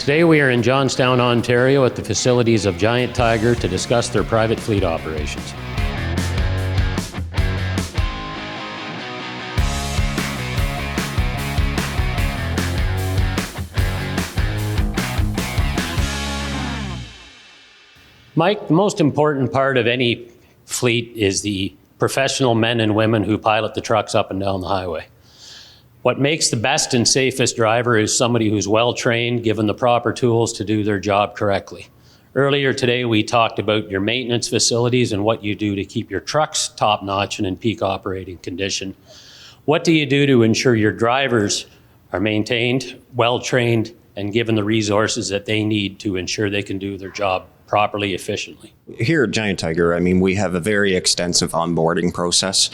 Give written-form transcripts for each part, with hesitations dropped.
Today we are in Johnstown, Ontario at the facilities of Giant Tiger to discuss their private fleet operations. Mike, the most important part of any fleet is the professional men and women who pilot the trucks up and down the highway. What makes the best and safest driver is somebody who's well-trained, given the proper tools to do their job correctly. Earlier today, we talked about your maintenance facilities and what you do to keep your trucks top-notch and in peak operating condition. What do you do to ensure your drivers are maintained, well-trained, and given the resources that they need to ensure they can do their job properly, efficiently? Here at Giant Tiger, we have a very extensive onboarding process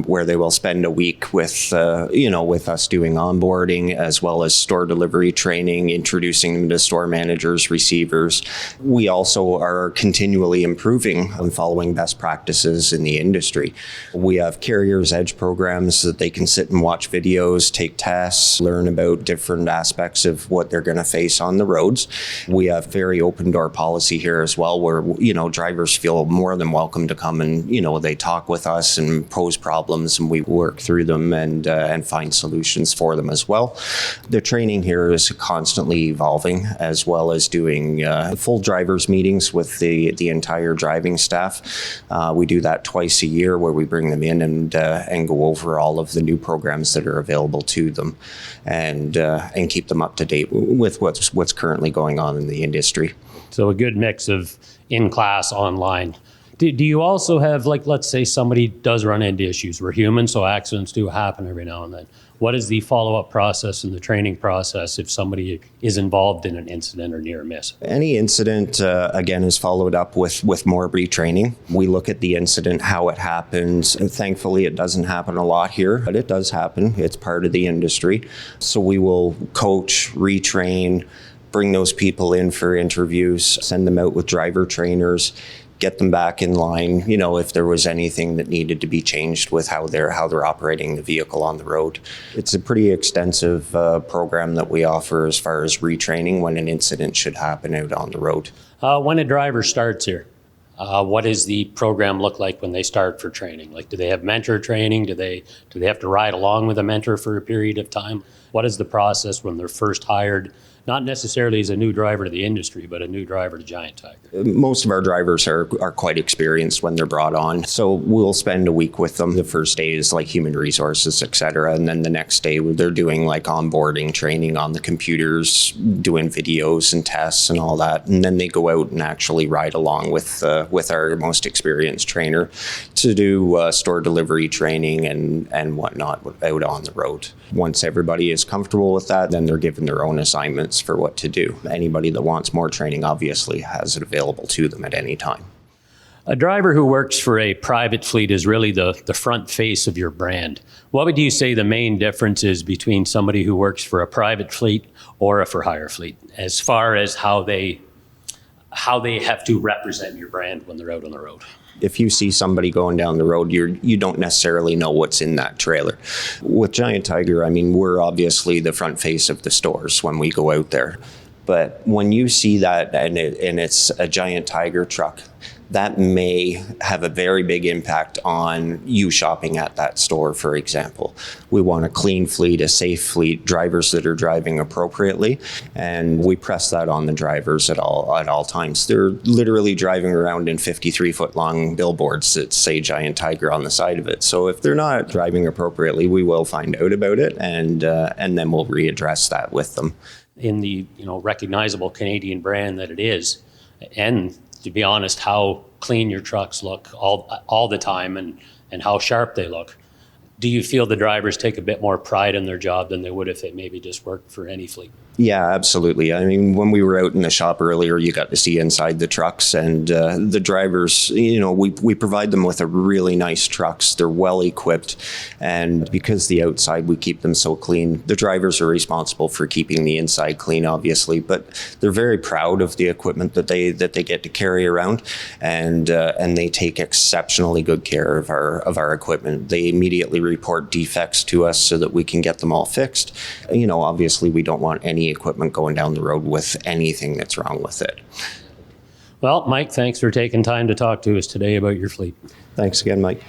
where they will spend a week with us doing onboarding, as well as store delivery training, introducing them to store managers, receivers. We also are continually improving and following best practices in the industry. We have Carrier's Edge programs that they can sit and watch videos, take tests, learn about different aspects of what they're going to face on the roads. We have very open door policy here as well, where drivers feel more than welcome to come and they talk with us and pose problems, and we work through them and find solutions for them as well. The training here is constantly evolving, as well as doing full drivers meetings with the entire driving staff. We do that twice a year, where we bring them in and go over all of the new programs that are available to them, and keep them up to date with what's currently going on in the industry. So a good mix of in-class, online. Do you also have, let's say somebody does run into issues? We're human, so accidents do happen every now and then. What is the follow-up process and the training process if somebody is involved in an incident or near miss? Any incident, again, is followed up with more retraining. We look at the incident, how it happens. And thankfully, it doesn't happen a lot here, but it does happen. It's part of the industry. So we will coach, retrain, bring those people in for interviews, send them out with driver trainers, get them back in line, if there was anything that needed to be changed with how they're operating the vehicle on the road. It's a pretty extensive program that we offer as far as retraining when an incident should happen out on the road. When a driver starts here, what does the program look like when they start for training? Do they have mentor training? Do they have to ride along with a mentor for a period of time? What is the process when they're first hired? Not necessarily as a new driver to the industry, but a new driver to Giant Tiger. Most of our drivers are quite experienced when they're brought on. So we'll spend a week with them. The first day is human resources, et cetera. And then the next day they're doing onboarding training on the computers, doing videos and tests and all that. And then they go out and actually ride along with our most experienced trainer to do store delivery training and whatnot out on the road. Once everybody is comfortable with that, then they're given their own assignments for what to do. Anybody that wants more training obviously has it available to them at any time. A driver who works for a private fleet is really the front face of your brand. What would you say the main difference is between somebody who works for a private fleet or a for-hire fleet, as far as how they have to represent your brand when they're out on the road? If you see somebody going down the road, you don't necessarily know what's in that trailer. With Giant Tiger, we're obviously the front face of the stores when we go out there. But when you see that and it's a Giant Tiger truck, that may have a very big impact on you shopping at that store, for example. We want a clean fleet, a safe fleet, drivers that are driving appropriately, and we press that on the drivers at all times. They're literally driving around in 53-foot long billboards that say Giant Tiger on the side of it. So if they're not driving appropriately, we will find out about it, and then we'll readdress that with them. In the recognizable Canadian brand that it is, and to be honest, how clean your trucks look all the time and how sharp they look. Do you feel the drivers take a bit more pride in their job than they would if they maybe just worked for any fleet? Yeah, absolutely. When we were out in the shop earlier, you got to see inside the trucks, and the drivers, we provide them with a really nice trucks. They're well equipped, and because the outside, we keep them so clean. The drivers are responsible for keeping the inside clean, obviously, but they're very proud of the equipment that they get to carry around, and they take exceptionally good care of our equipment. They immediately report defects to us so that we can get them all fixed. Obviously, we don't want any any equipment going down the road with anything that's wrong with it. Well, Mike, thanks for taking time to talk to us today about your fleet. Thanks again, Mike.